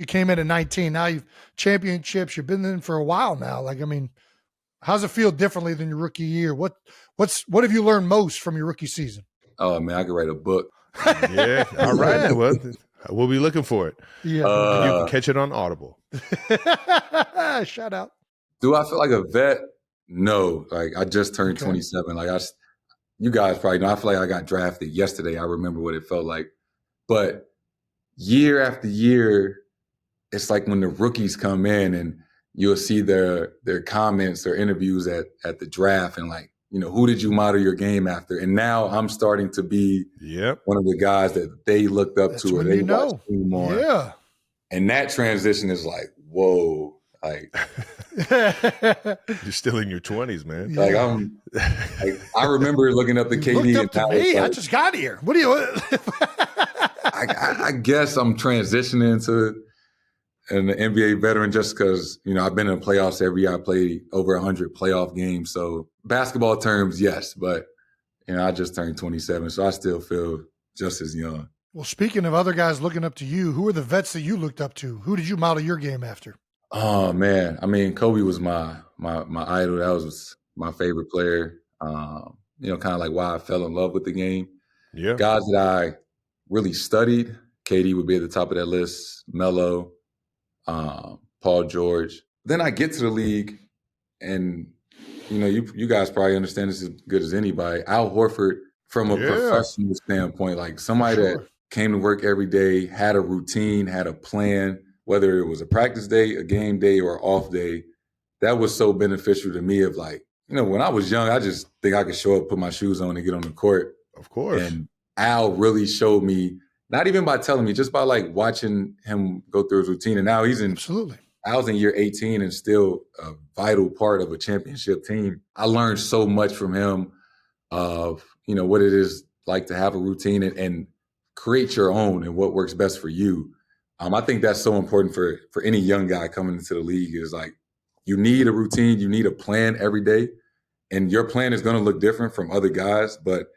You came in at 19. Now you've championships. You've been in for a while now. Like, I mean, how's it feel differently than your rookie year? What have you learned most from your rookie season? Oh man, I could write a book. Yeah. All right. Well, we'll be looking for it. Yeah. And you can catch it on Audible. Shout out. Do I feel like a vet? No. Like I just turned 27. Like you guys probably know. I feel like I got drafted yesterday. I remember what it felt like. But year after year, it's like when the rookies come in and you'll see their comments or interviews at the draft and like, who did you model your game after? And now I'm starting to be one of the guys that they looked up to or they watched more. Yeah. And that transition is like, whoa. Like you're still in your 20s, man. Like I remember looking up the KD. Looked up to me. I just got here. What do you? I guess I'm transitioning to an NBA veteran just because I've been in the playoffs every year. I played over 100 playoff games. So basketball terms, yes, but I just turned 27, so I still feel just as young. Well, speaking of other guys looking up to you, who are the vets that you looked up to? Who did you model your game after? Oh man, I mean, Kobe was my idol. That was my favorite player. Kind of like why I fell in love with the game. Yeah, guys that I really studied. KD would be at the top of that list. Melo, Paul George. Then I get to the league, and you guys probably understand this as good as anybody. Al Horford, from a professional standpoint, like somebody that came to work every day, had a routine, had a plan. Whether it was a practice day, a game day, or off day, that was so beneficial to me of like, when I was young, I just think I could show up, put my shoes on and get on the court. Of course. And Al really showed me, not even by telling me, just by like watching him go through his routine. And now Al's in year 18 and still a vital part of a championship team. I learned so much from him of, what it is like to have a routine and create your own and what works best for you. I think that's so important for any young guy coming into the league is like, you need a routine, you need a plan every day. And your plan is going to look different from other guys, but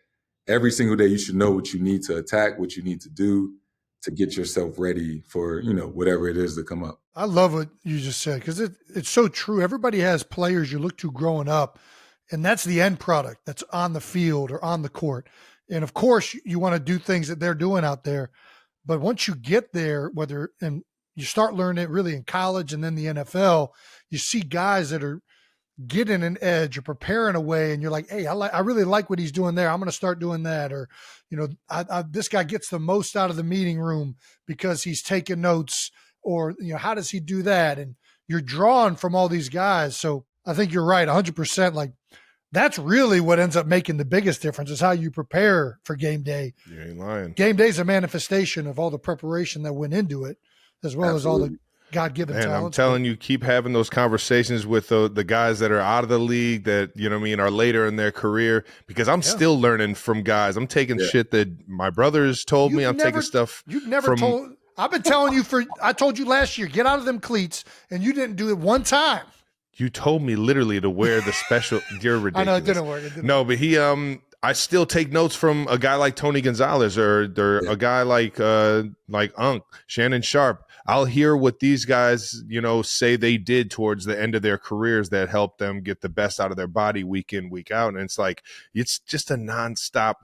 every single day you should know what you need to attack, what you need to do to get yourself ready for, whatever it is to come up. I love what you just said because it's so true. Everybody has players you look to growing up, and that's the end product that's on the field or on the court. And of course, you want to do things that they're doing out there. But once you get there, and you start learning it really in college and then the NFL, you see guys that are getting an edge or preparing a way, and you're like, hey, I really like what he's doing there. I'm going to start doing that. Or, this guy gets the most out of the meeting room because he's taking notes, or, how does he do that? And you're drawn from all these guys. So I think you're right, 100%. Like, that's really what ends up making the biggest difference is how you prepare for game day. You ain't lying. Game day is a manifestation of all the preration that went into it, as well as all the God-given talents. I'm telling you, keep having those conversations with the guys that are out of the league that, are later in their career, because I'm still learning from guys. I'm taking shit that my brothers told me. I'm taking stuff. You've never told. I've been telling you I told you last year, get out of them cleats, and you didn't do it one time. You told me literally to wear the special. You're ridiculous. I know it didn't work. But he, I still take notes from a guy like Tony Gonzalez or a guy like Unc, Shannon Sharp. I'll hear what these guys, say they did towards the end of their careers that helped them get the best out of their body week in, week out. And it's like, it's just a nonstop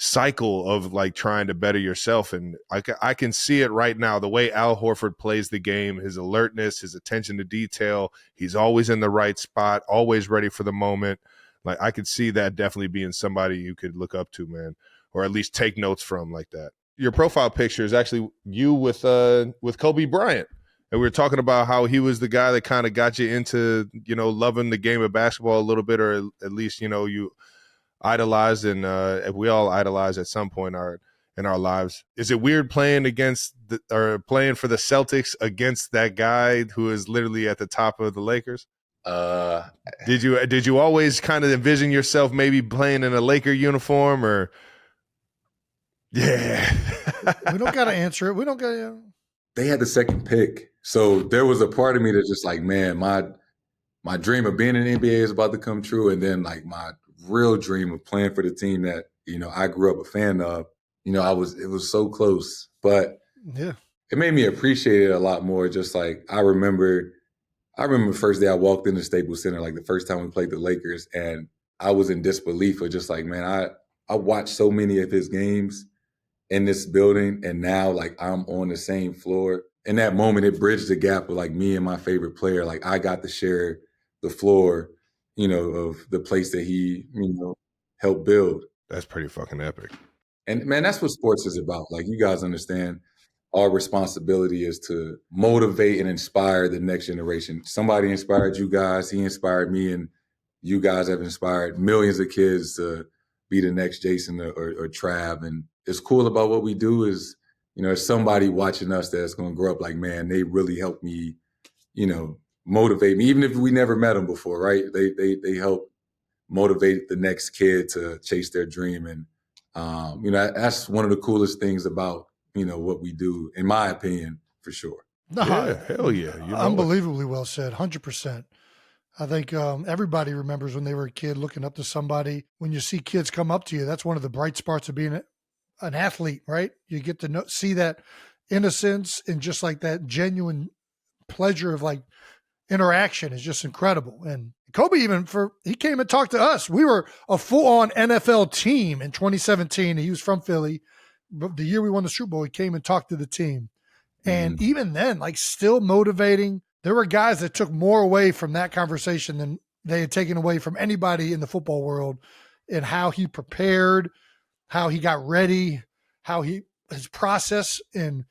cycle of trying to better yourself. And I can see it right now, the way Al Horford plays the game, his alertness, his attention to detail. He's always in the right spot, always ready for the moment. I could see that definitely being somebody you could look up to, man, or at least take notes from like that. Your profile picture is actually you with Kobe Bryant. And we were talking about how he was the guy that kind of got you into, loving the game of basketball a little bit, or at least, you idolized, and we all idolize at some point in our lives. Is it weird playing playing for the Celtics against that guy who is literally at the top of the Lakers? Did you always kind of envision yourself maybe playing in a Laker uniform, or? Yeah. We don't got to answer it. We don't got to. They had the second pick. So there was a part of me that's just like, man, my dream of being in the NBA is about to come true. And then my real dream of playing for the team that, I grew up a fan of, it was so close. But it made me appreciate it a lot more. Just like I remember the first day I walked into Staples Center, like the first time we played the Lakers, and I was in disbelief of just like, man, I watched so many of his games in this building, and now like I'm on the same floor. In that moment, it bridged the gap with like me and my favorite player. Like I got to share the floor, of the place that he, helped build. That's pretty fucking epic. And man, that's what sports is about. Like you guys understand, our responsibility is to motivate and inspire the next generation. Somebody inspired you guys, he inspired me, and you guys have inspired millions of kids to be the next Jayson or Trav. And it's cool about what we do is, there's somebody watching us that's going to grow up like, man, they really helped me, motivate me, even if we never met them before, right? They help motivate the next kid to chase their dream. And, that's one of the coolest things about, what we do, in my opinion, for sure. No, yeah, hell yeah. Unbelievably well said, 100%. I think everybody remembers when they were a kid looking up to somebody. When you see kids come up to you, that's one of the bright spots of being an athlete, right? You get to see that innocence and just like that genuine pleasure of like interaction is just incredible. And Kobe, he came and talked to us. We were a full-on NFL team in 2017. He was from Philly. But the year we won the Super Bowl, he came and talked to the team. And even then, like still motivating. There were guys that took more away from that conversation than they had taken away from anybody in the football world, and how he prepared, how he got ready, his process in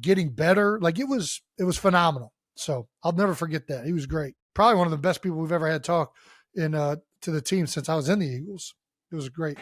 getting better. Like it was phenomenal. So I'll never forget that. He was great. Probably one of the best people we've ever had talk to the team since I was in the Eagles. It was great.